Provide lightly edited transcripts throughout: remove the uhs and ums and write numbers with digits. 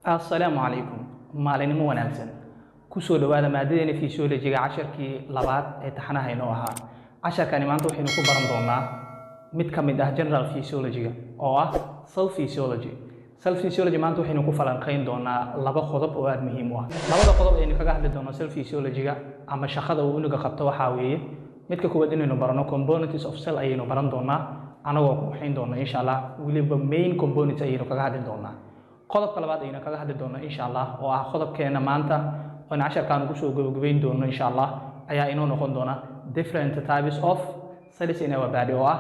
السلام عليكم maalinimo wanaagsan ku soo dhawaada maadadeena physiology-ga casharkii labaad ee taxanaha inoo ahaa casharkani maanta waxaynu ku baran doonaa mid ka mid ah general physiology-ga oo ah cell physiology maanta waxaynu ku falanqayn doonaa laba qodob oo aad muhiim u ah labada qodob aynu kaga hadli doono cell physiology-ga ama shaqada uu unuga qabto waxa weeye midka koowaad inaynu barano components of cell ayaynu baran doonaa anagoo ku waxayn doona insha Allah waliba main components ayaynu kaga hadli doonaa qodobka labaad ayaynu kaga hadli doonaa insha Allah oo ah qodobkeena maanta oo casharkan ugu soo gabagabeyn doono insha Allah ayaa inoo noqon doona different types of cells in our body oo ah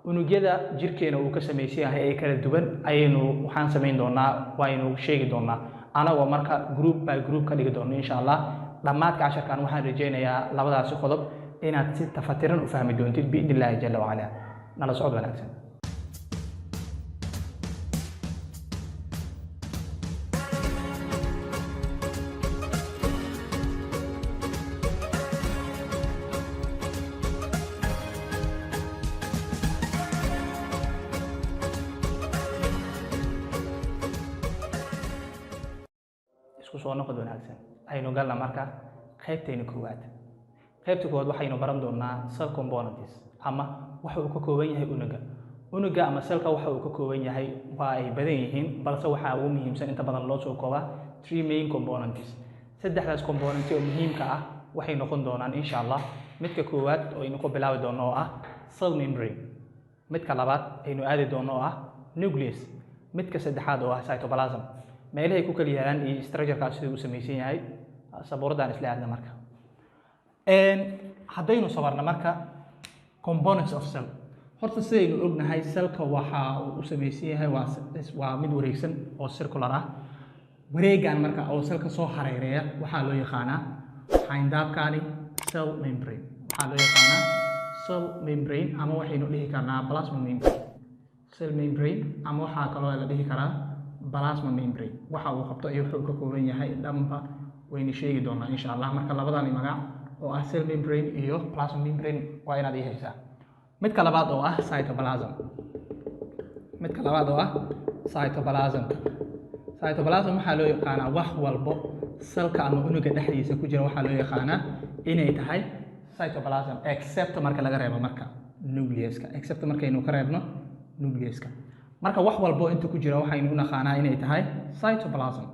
unugyada jirkeena uu ka sameeyay yahay ay kala duwan ayaynu waxaan sameyn doonaa waaynu sheegi doonaa anagoo marka group by group ka dhigi doono insha Allah dhamaadka casharkan waxaan rajeynayaa labadaas qodob inaad si tafatiran u fahmi doontid biidnillaahi jalla wa ala nala socod wanaagsan soo noqod wanaagsan aynu galna marka qaybteena koowaad waxaynu baran doonaa cell components ama waxa uu ka kooban yahay unuga ama cellka waxa uu ka kooban yahay waa ay badan yihiin balse waxa uu muhiimsan inta badan loo soo koobaa three main components saddexdaas components oo muhiimka ah waxay noqon doonaan insha Allah midka koowaad oo aynu ku bilaabi doono oo ah cell membrane midka labaad aynu aadi doono oo ah nucleus midka saddexaad oo ah cytoplasm meelahay ku kala yeelan iyo structure-kaas sidoo uu sameeyay yahay sabuuradan isla aadna marka haddaynu sabarna marka components of cell horta sidaynu ognahay cellka waxa uu sameeyay yahay waa mid wareegsan oo circular ah wareegan marka oo cellka soo hareereeya waxa loo yaqaanaa xayndaabkani cell membrane waxa loo yaqaanaa cell membrane ama waxaynu dhihi karnaa plasma membrane cell membrane ama waxa kale oo la dhihi karaa plasma membrane waxa uu qabto iyo wuxuu ka kooban yahay dhanba wayna sheegi doonaa insha Allah marka labadan magac oo ah cell membrane iyo plasma membrane waa inaad haysaa midka labaad oo ah cytoplasm waxa loo yaqaanaa wax walbo cellka ama unuga dhexdiisa ku jira waxa loo yaqaanaa inay tahay cytoplasm except marka laga reebo marka nucleuska except markaynu ka reebno nucleuska marka wax walbo inta ku jira waxaynu u naqaanaa inay tahay cytoplasm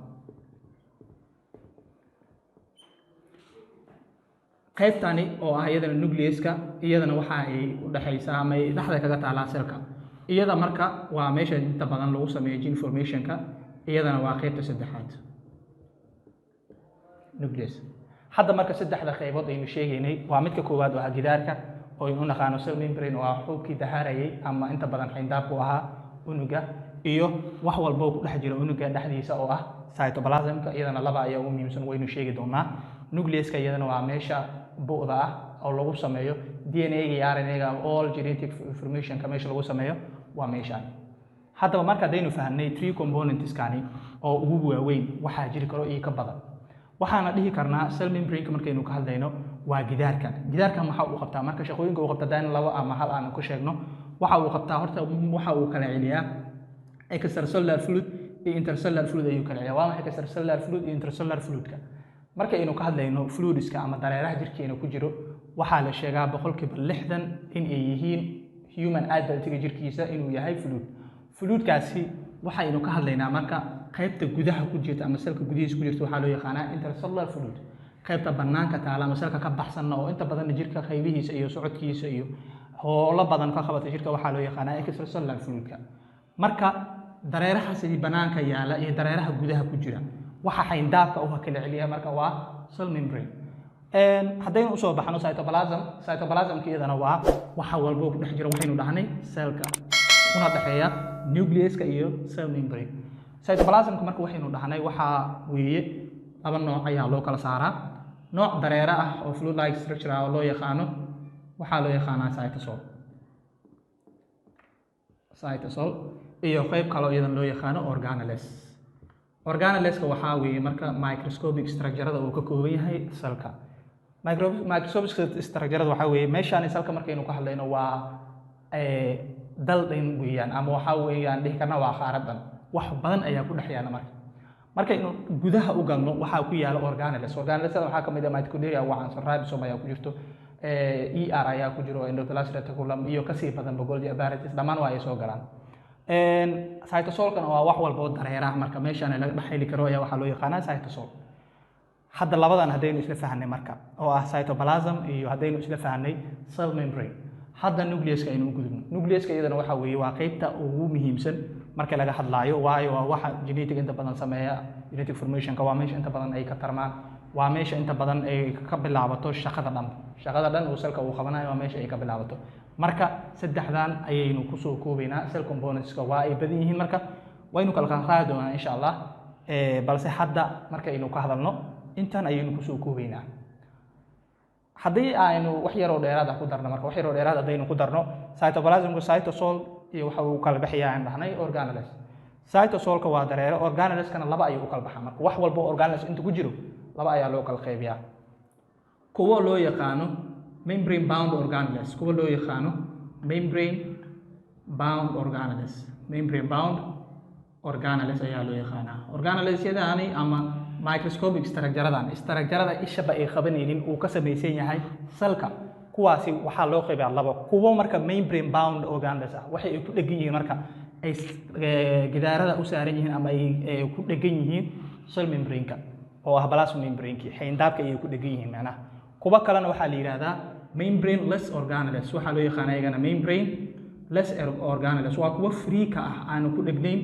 qaybtani oo ah iyadana nucleuska iyadana waxa ay u dhaxaysaa ama ay dhaxda kaga taalaa cellka iyada marka waa meesha inta badan lagu sameeyo gene formation-ka iyadana waa qaybta saddexaad nucleus hadda marka saddexda qaybood aynu sheegaynay waa midka koowaad oo ah gidaarka oo aynu u naqaano cell membrane oo ah xubkii dahaarayay ama inta badan xayndaabku ahaa unuga iyo wax walba ku dhex jira unuga dhexdiisa oo ah cytoplasmka iyadana laba ayaa ugu muhiimsan waynu sheegi doonaa nucleuska iyadana waa meesha bu'da ah oo lagu sameeyo DNA-ga iyo RNA-ga all genetic information-ka meesha lagu sameeyo waa meeshaan haddaba marka hadaynu fahamnay three components-kani oo ugu waaweyn waxaa jiri karo iyo ka badan waxaana dhihi karnaa cell membrane-ka markaynu ka hadlayno waa gidaarkan waxa uu qabtaa marka shaqooyinka uu qabta daan laba ama hal aan ku sheegno waxa uu qabtaa horta waxa uu kala celiyaa extracellular fluid iyo intercellular fluid ayuu kala celiyaa waa maxay extracellular fluid iyo intercellular fluid-ka marka aynu ka hadlayno fluids-ka ama dareeraha jirkeena ku jiro waxaa la sheegaa 60% in ay yihiin human adult-ga jirkiisa inuu yahay fluid-kaasi waxaynu ka hadlaynaa marka qaybta gudaha ku jirta ama cellka gudihiisa ku jirta waxaa loo yaqaanaa intercellular fluid qaybta banaanka taala ama cellka ka baxsan oo inta badan jirka qaybihiisa iyo socodkiisa iyo howlo badan ka qabata jirka waxaa loo yaqaanaa extracellular fluid-ka marka dareeraha sidii banaanka yaala iyo dareeraha gudaha ku jira waxa xayndaabka uu kala celiya marka waa cell membrane haddaynu usoo baxno cytoplasm iyadana waa waxa walba ku dhex jira waxaynu dhahnay cellka una dhaxeeya nucleuska iyo cell membrane cytoplasmka marka waxaynu dhahnay waxa weeye laba nooc ayaa loo kala saaraa nooc dareere ah oo fluid like structure ah oo loo yaqaano waxaa loo yaqaanaa cytosol iyo qayb kale oo iyadana loo yaqaano organelles-ka waxaa weeye marka microscopic structure-ada uu ka kooban yahay cellka microscopic structure-ada waxaa weeye meeshaan cellka markaynu ka hadlayno waa dal dhan weeyaan ama waxaa weeyaan dhihi karna waa qaaradan wax badan ayaa ku dhex yaala marka markaynu gudaha u galno waxaa ku yaala organelles waxaa ka mid ah mitochondria waa caansan ribosome ayaa ku jirto ER ayaa ku jiro endoplasmic reticulum iyo kasii badan Golgi apparatus dhammaan waa ay soo galaan cytosolkana waa wax walba oo dareeraha marka meeshaan laga dhaxayli karo ayaa waxaa loo yaqaanaa cytosol hadda labadan haddaynu isla fahanay marka oo ah cytoplasm iyo haddaynu isla fahanay cell membrane hadda nucleuska aynu u gudubno nucleuska iyadana waxa weeye waa qaybta ugu muhiimsan marka laga hadlaayo waayo waa waxa genetic inta badan sameeya genetic formationka waa meesha inta badan ay ka tarmaan waa meesha inta badan ay ka bilaabato shaqada dhan oo selka uu qabanayo waa meesha ay ka bilaabato marka saddexdan ayaynu ku soo koobaynaa cell componentska waa ay badan yihiin marka waynu kala qaadi doonaa insha Allah balse hadda markaynu ka hadalno intan ayaynu ku soo koobaynaa haddii aynu wax yar oo dheeraad ah ku darno marka wax yar oo dheeraad haddaynu ku darno cytoplasmka cytosol iyo waxa uu kala baxayaa aan dhahnay organelles cytosolka waa dareere organelleskana laba ayuu u kala baxaa marka wax walba organelles inta ku jiro laba ayaa loo kala qaybiyaa kuwa loo yaqaano membrane bound organelles kuwa loo yaqaano membrane bound organelles ayaa loo yaqaanaa organellesyadaani ama microscopic structure-da ishaba ay qabanaynin uu ka samaysan yahay salka kuwaasi waxaa loo qaybiyaa laba kuwa marka membrane bound organelles ah waxay ku dhegan yihiin marka ay gidaarada u saaran yihiin ama ay ku dhegan yihiin cell membrane-ka oo ah plasma membrane-kii xayndaabka ayay ku dhegan yihiin macnaha kuwa kalena waxaa la yidhaahdaa membrane less organelles waxaa loo yaqaanaa iyagana membrane less organelles waa kuwa free ka ah aanu ku dhegnayn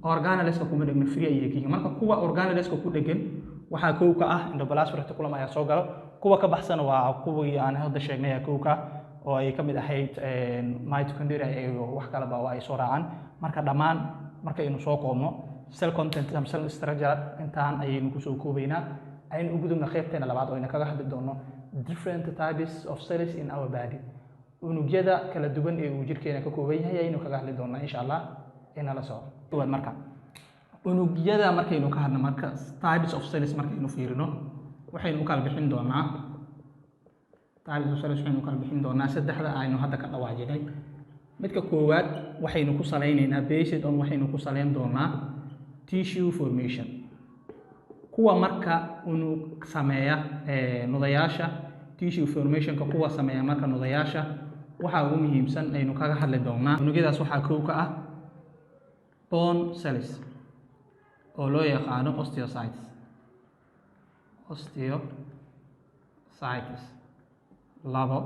organelleska kuma dhegno free ayay yihiin marka kuwa organelleska ku dhegan waxaa kow ka ah endoplasmic reticulum ayaa soo galo kuwa ka baxsan waa kuwii aan hadda sheegnay kow ka oo ay ka mid ahayd mitochondria iyo wax kaleba oo ay soo raacaan marka dhammaan markaynu soo koobno cell content and cell structure intaan ayaynu ku soo koobaynaa aynu u gudubna qaybteena labaad oo ayna kaga hadli doono different types of cells in our body unugyada kala duwan ee uu jirkeena ka kooban yahay ayaynu kaga hadli doonaa insha Allah inala soo marka unugyada markaynu ka hadno marka types of cells markaynu fiirino waxaynu kala bixin doonaa saddexda aynu hadda ka dhawaajinay midka koowaad waxaynu ku salaynaynaa based on waxaynu ku salayn doonaa tissue formation kuwa marka unug sameeya nudayaasha tissue formationka kuwa sameeya marka nudayaasha waxa ugu muhiimsan aynu kaga hadli doonaa unugyadaas waxaa kow ka ah bone cells oo loo yaqaano osteocytes labo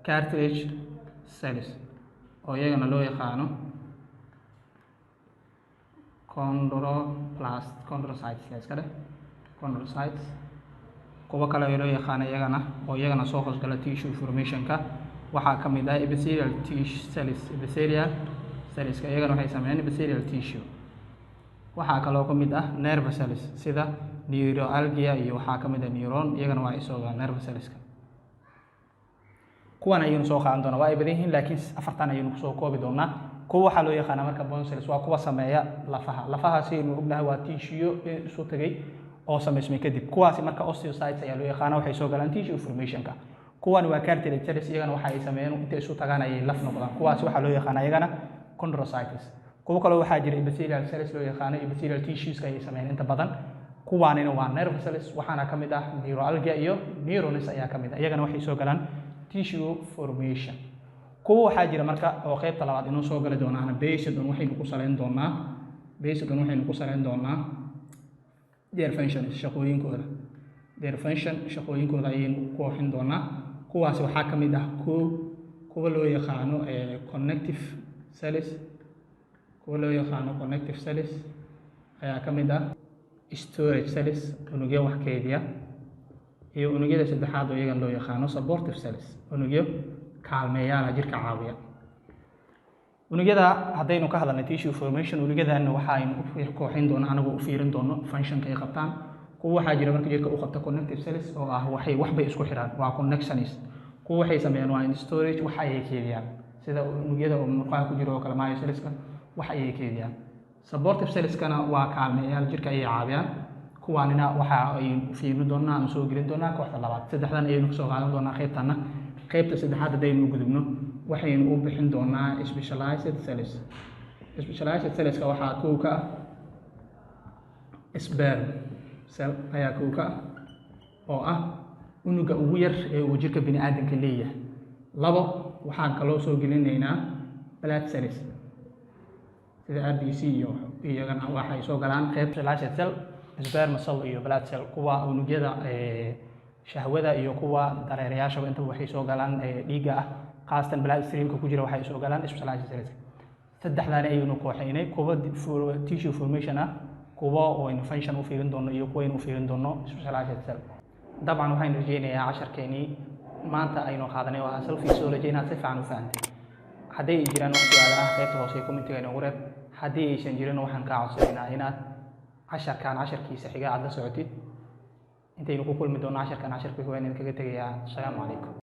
cartilage cells oo iyagana loo yaqaano chondrocytes kuwa kale oo loo yaqaano iyagana soo hoosgala tissue formationka waxaa ka mid ah epithelial cells iyagana waxay sameeyaan epithelial tissue waxaa kaloo ka mid ah nerve cells sida neuralgia iyo waxaa ka mid ah neuron iyagana waa isooga nerve cells-ka kuwan ayaynu soo qaadan doonaa waa ay badan yihiin laakiin afartan ayaynu kusoo koobi doonaa kuwa waxaa loo yaqaanaa marka bone cells waa kuwa sameeya lafahaasi aynu ognahay waa tissue isu tagay oo samaysmay kadib kuwaasi marka osteocytes ayaa loo yaqaanaa waxay soo galaan tissue formationka kuwan waa cartilage cells iyagana waxa ay sameeyeen intay isu tagaan ayay laf noqdaan kuwaasi waxaa loo yaqaanaa iyagana chondrocytes kuwa kale waxaa jira epithelial cells loo yaqaano epithelial tissues ay sameeyeen inta badan kuwaanina waa nerve cells waxaana ka mid ah neuralgia iyo neurons ayaa ka mid ah iyagana waxay soo galaan tissue formation kuwa waxaa jira marka oo qaybta labaad inoo soo gali doonaan based on waxaynu ku salayn doonaa their function shaqooyinkooda ayaynu ku waxin doonaa kuwaas waxaa ka mid ah kuwa loo yaqaano connective cells ayaa ka mid ah storage cells unugyo wax keydiya iyo unugyada saddexaad oo iyagan loo yaqaano supportive cells unugyo kaalmeeyaala jirka caawiya unugyada haddaynu ka hadalnay tissue formation unugyadana waxaaynu u kooxin doonaa anagu u fiirin doono functionka ay qabtaan kuwa waxaa jira marka jirka u qabta connective cells oo ah waxbay isku xiraan waa connectionist kuwa waxay sameeyaan waa in storage waxa ay keydiyaan sida unugyada oo murqaha ku jira oo kale myocellska waxa ay keydiyaan supportive cellskana waa kaalmeeyaal jirka ay caawiyaan kuwaanina waxa ay fiirin doonaa ama soo gelin doonaa kooxda labaad saddexdan ayaynu kusoo qaadan doonaa qaybta saddexaad haddaynu gudubno waxaynu u bixin doonaa specialized cellska waxaa kow ka ah sperm cell ayaa kow ka ah oo ah unuga ugu yar ee uu jirka bini'aadamka leeyahay. labo waxaan kaloo soo gelinaynaa blood cells sida RBC iyo iyagana waxay soo galaan qayb specialized cell, sperm cell iyo blood cell. kuwa unugyada shahwada iyo kuwa dareerayaasha inta waxay soo galaan dhiigga ah, qaasatan blood streamka ku jira waxay soo galaan specialized cells. saddexdaana ayaynu kooxaynay kuwa tissue formation ah, kuwa oo aynu function u fiirin doono iyo kuwa aynu u fiirin doono specialized cell. dabcan waxaan rajeynayaa casharkeenii maanta aynu qaadanay waa cell physiology inaad si fiican u fahantay. haddii ay jiraan wax su'aalo ah qaybta hoose ee commentiga inoogu reeb. haddii aysan jirin waxaan kaa codsanaynaa inaad casharkiisa xiga aad la socotid. intaynu ku kulmi doono casharkan casharka weyn kaga tegayaa. Assalaamu calaykum.